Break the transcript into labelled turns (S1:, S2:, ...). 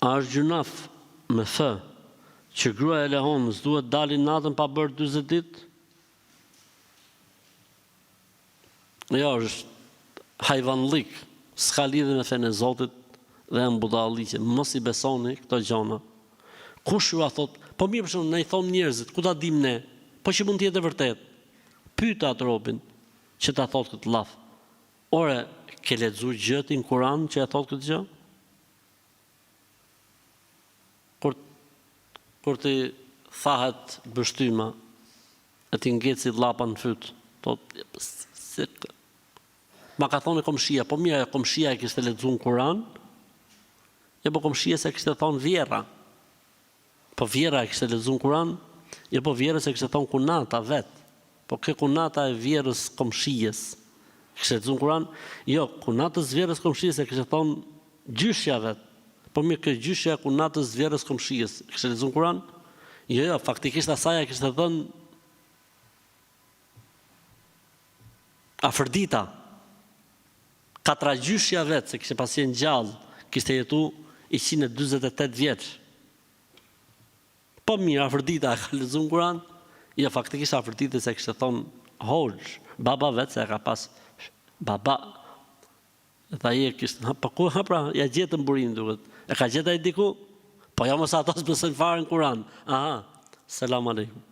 S1: A është gjunaf me thë që gruaja e lehonës duhet dalin natën pa bërë 40 ditë? Jo, është hajvanlik, s'ka lidhje me fenë e Zotit dhe e mbudallike. Mos i besoni këto gjëra. Kush ju a thot, po mirë për shembull, na i thon njerëzit, ku ta dim ne? Po që mund të jetë vërtet. Pyet atë robin që ta thot këtë llaf. Ore, ke lexuar gjëtin Kur'an që e thot këtë gjë? Kur ti thahet bështyma, e ti ngeci llapa në fyt, thot se ma ka thonë komshia, po mirë, komshia e kishte lexuar në Kur'an, e po komshia se kishte thonë vjera. Po vjera e kishte lexuar në Kur'an, e po vjera se kishte thonë kunata vet. Po kë kunata e vjerës komshijes kishte lexuar në Kur'an, jo, kunatës vjerës komshijes e kishte thonë gjyshja vet. Po mirë, kjo gjyshja e kunatës vjerës komshijes kishte lexuar në Kur'an? Jo, faktikisht asaj kishte thënë Afërdita. Katra gjyshja vetë, se kishte pasien gjallë, kishte jetu 148 vjeç. Po mirë, Afërdita ka lexuar në Kur'an? Jo, faktikisht Afërdita se kishte thonë Hoxh, baba vetë se ka pas baba. Dhe ai kishte, po ku pra, ja gjetën burin duket. E ka gjetë ai diku? Po jo mos ato s'besojnë fare në Kur'an. Aha, selam aleikum.